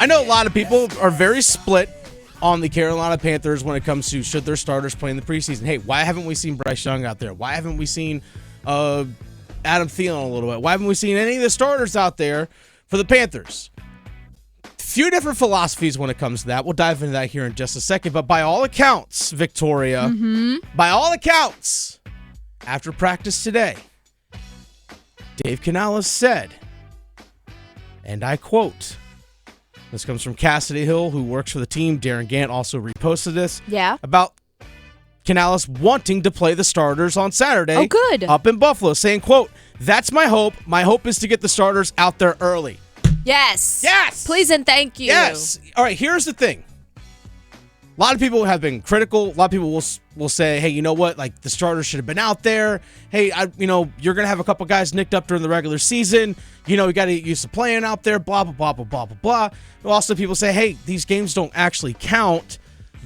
I know a lot of people are very split on the Carolina Panthers when it comes to should their starters play in the preseason. Hey, why haven't we seen Bryce Young out there? Why haven't we seen Adam Thielen a little bit? Why haven't we seen any of the starters out there for the Panthers? Few different philosophies when it comes to that. We'll dive into that here in just a second. But by all accounts, Victoria, by all accounts, after practice today, Dave Canales said, and I quote, this comes from Cassidy Hill, who works for the team. Darren Gant also reposted this. Yeah. About Canales wanting to play the starters on Saturday. Oh, good. Up in Buffalo, saying, quote, that's my hope. My hope is to get the starters out there early. Yes. Yes. Please and thank you. Yes. All right, here's the thing. A lot of people have been critical. A lot of people will say, hey, you know what? Like, the starters should have been out there. Hey, you're going to have a couple guys nicked up during the regular season. You got to get used to playing out there, blah, blah, blah, blah, blah, blah, blah. Also, people say, hey, these games don't actually count.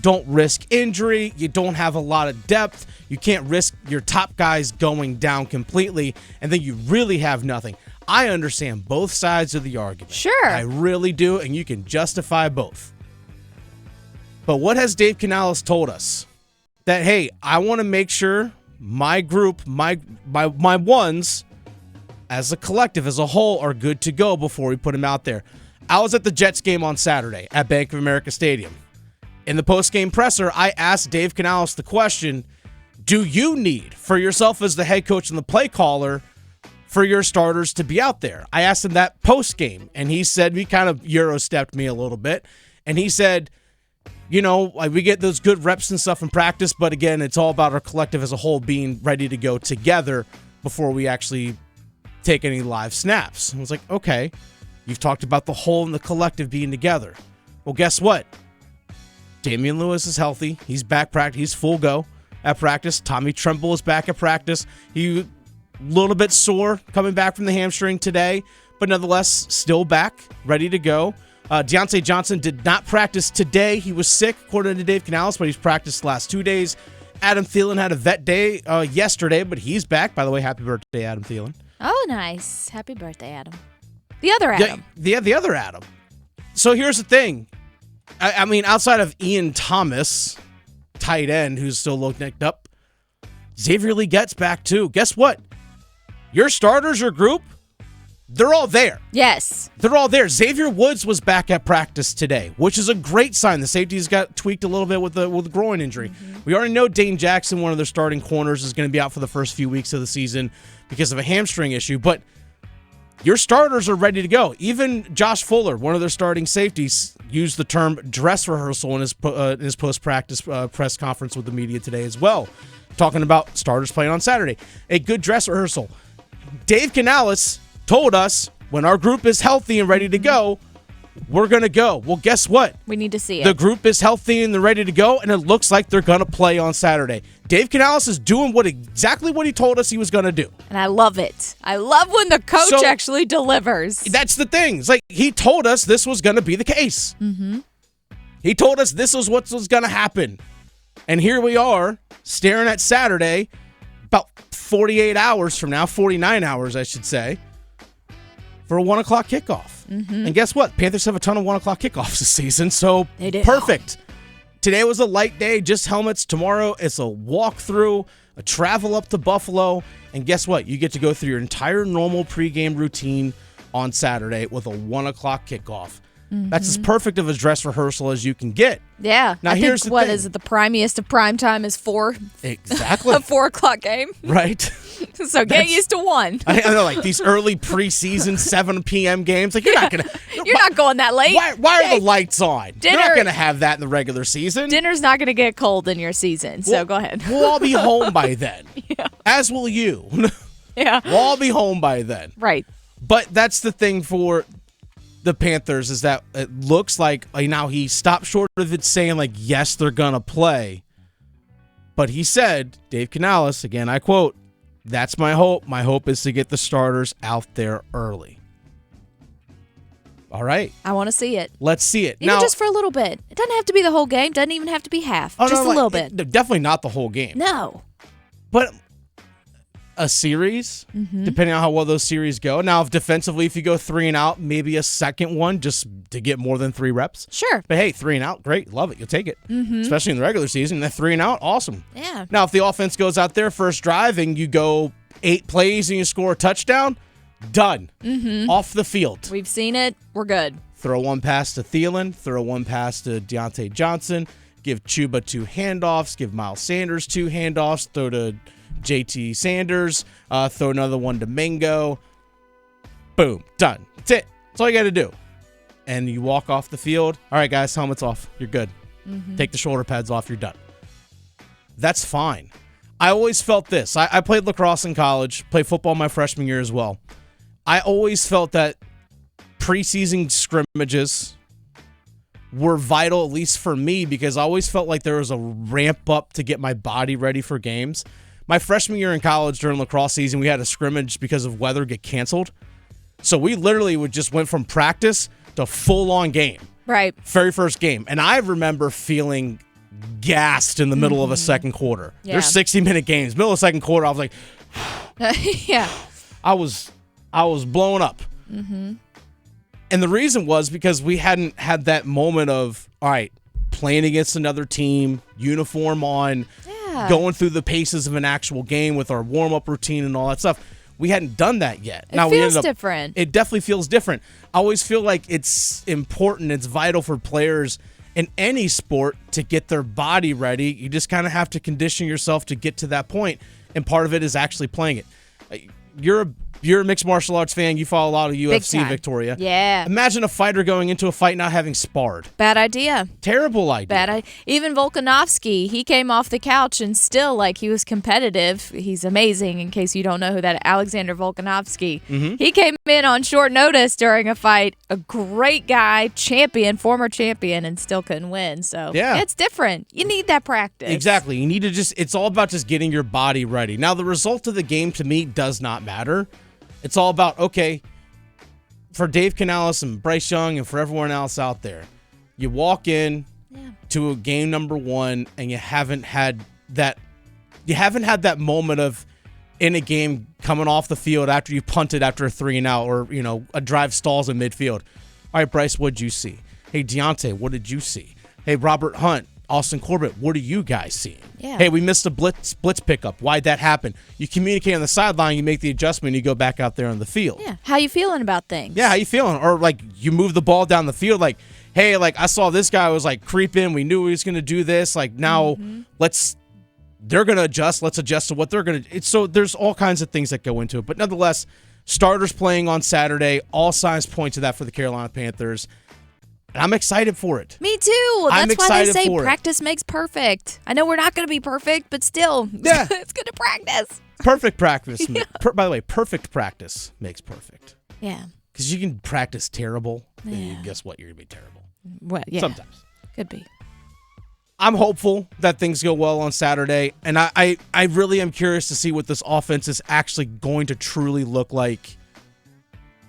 Don't risk injury. You don't have a lot of depth. You can't risk your top guys going down completely, and then you really have nothing. I understand both sides of the argument. Sure. I really do, and you can justify both. But what has Dave Canales told us? That, hey, I want to make sure my group, my ones, as a collective, as a whole, are good to go before we put them out there. I was at the Jets game on Saturday at Bank of America Stadium. In the post-game presser, I asked Dave Canales the question, do you need, for yourself as the head coach and the play caller, for your starters to be out there? I asked him that post-game, and he said, he kind of Euro-stepped me a little bit, and he said, we get those good reps and stuff in practice, but again, it's all about our collective as a whole being ready to go together before we actually take any live snaps. I was like, okay, you've talked about the whole and the collective being together. Well, guess what? Damian Lewis is healthy. He's back practice. He's full go at practice. Tommy Tremble is back at practice. He a little bit sore coming back from the hamstring today, but nonetheless still back, ready to go. Deontay Johnson did not practice today. He was sick, according to Dave Canales, but he's practiced the last 2 days. Adam Thielen had a vet day yesterday, but he's back. By the way, happy birthday, Adam Thielen. Oh, nice. Happy birthday, Adam. The other Adam. Yeah, the other Adam. So here's the thing. I mean, outside of Ian Thomas, tight end, who's still nicked up, Xavier Legette's back too. Guess what? Your starters, your group, they're all there. Yes. They're all there. Xavier Woods was back at practice today, which is a great sign. The safety's got tweaked a little bit with the groin injury. Mm-hmm. We already know Dane Jackson, one of their starting corners, is going to be out for the first few weeks of the season because of a hamstring issue, but your starters are ready to go. Even Josh Fuller, one of their starting safeties, used the term dress rehearsal in his post-practice press conference with the media today as well, talking about starters playing on Saturday. A good dress rehearsal. Dave Canales told us when our group is healthy and ready to go, we're going to go. Well, guess what? We need to see it. The group is healthy and they're ready to go, and it looks like they're going to play on Saturday. Dave Canales is doing exactly what he told us he was going to do. And I love it. I love when the coach actually delivers. That's the thing. It's like he told us this was going to be the case. Mm-hmm. He told us this was what was going to happen. And here we are staring at Saturday about 48 hours from now, 49 hours, I should say, for a 1 o'clock kickoff. Mm-hmm. And guess what? Panthers have a ton of 1 o'clock kickoffs this season, so perfect. Today was a light day, just helmets. Tomorrow it's a walkthrough, a travel up to Buffalo, and guess what? You get to go through your entire normal pregame routine on Saturday with a 1 o'clock kickoff. Mm-hmm. That's as perfect of a dress rehearsal as you can get. Yeah. Now, here's the thing. What is it? The primiest of prime time is 4? Exactly. A 4 o'clock game. Right. So get used to 1. I know, like these early preseason 7 p.m. games. Like you're not going that late. Why are the lights on? You're not gonna have that in the regular season. Dinner's not gonna get cold in your season. So go ahead. We'll all be home by then. Yeah. As will you. Yeah. We'll all be home by then. Right. But that's the thing for the Panthers is that it looks like now he stopped short of it saying like, yes, they're going to play. But he said, Dave Canales, again, I quote, that's my hope. My hope is to get the starters out there early. All right. I want to see it. Let's see it. Even just for a little bit. It doesn't have to be the whole game. Doesn't even have to be half. Just a little bit. Definitely not the whole game. No. But a series, depending on how well those series go. Now, if defensively, if you go 3 and out, maybe a second one just to get more than 3 reps. Sure. But hey, 3 and out, great, love it. You'll take it, especially in the regular season. That 3 and out, awesome. Yeah. Now, if the offense goes out there first drive and you go 8 plays and you score a touchdown, done. Off the field. We've seen it. We're good. Throw one pass to Thielen, throw one pass to Deontay Johnson, give Chuba 2 handoffs, give Miles Sanders 2 handoffs, throw to JT Sanders, throw another one to Mingo. Boom, done. That's it. That's all you got to do. And you walk off the field. All right, guys, helmets off. You're good. Take the shoulder pads off. You're done. That's fine. I always felt this. I played lacrosse in college, played football my freshman year as well. I always felt that preseason scrimmages were vital, at least for me, because I always felt like there was a ramp up to get my body ready for games. My freshman year in college during lacrosse season, we had a scrimmage because of weather get canceled. So we literally just went from practice to full-on game. Right. Very first game. And I remember feeling gassed in the middle of a second quarter. Yeah. There's 60-minute games. Middle of second quarter, I was like, yeah. I was blown up. And the reason was because we hadn't had that moment of, all right, playing against another team, uniform on, going through the paces of an actual game with our warm-up routine and all that stuff. We hadn't done that yet. It feels different. It definitely feels different. I always feel like it's important, it's vital for players in any sport to get their body ready. You just kind of have to condition yourself to get to that point, and part of it is actually playing it. You're a mixed martial arts fan. You follow a lot of UFC, Victoria. Yeah. Imagine a fighter going into a fight not having sparred. Bad idea. Terrible idea. Even Volkanovski, he came off the couch and still, he was competitive. He's amazing, in case you don't know who that Alexander Volkanovski. He came in on short notice during a fight. A great guy, former champion, and still couldn't win. So, it's different. You need that practice. Exactly. You need to it's all about just getting your body ready. Now, the result of the game, to me, does not matter. It's all about, okay, for Dave Canales and Bryce Young and for everyone else out there, you walk in to a game number 1 and you haven't had that moment of in a game coming off the field after you punted after a 3 and out or, a drive stalls in midfield. All right, Bryce, what'd you see? Hey, Deontay, what did you see? Hey, Robert Hunt, Austin Corbett, what are you guys seeing? Yeah. Hey, we missed a blitz pickup. Why'd that happen? You communicate on the sideline, you make the adjustment, you go back out there on the field. Yeah. How you feeling about things? Yeah, how you feeling? Or you move the ball down the field, hey, I saw this guy was creeping. We knew he was gonna do this. Now they're gonna adjust. Let's adjust to what they're gonna. So there's all kinds of things that go into it. But nonetheless, starters playing on Saturday. All signs point to that for the Carolina Panthers. And I'm excited for it. Me too. That's why they say practice makes perfect. I know we're not going to be perfect, but still, it's good to practice. Perfect practice. By the way, perfect practice makes perfect. Yeah. Because you can practice terrible, and guess what? You're going to be terrible. Well, yeah. Sometimes. Could be. I'm hopeful that things go well on Saturday, and I really am curious to see what this offense is actually going to truly look like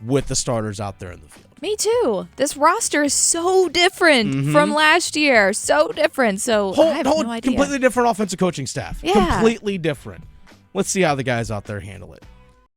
with the starters out there in the field. Me too. This roster is so different from last year. So different. So I have no idea. Completely different offensive coaching staff. Yeah. Completely different. Let's see how the guys out there handle it.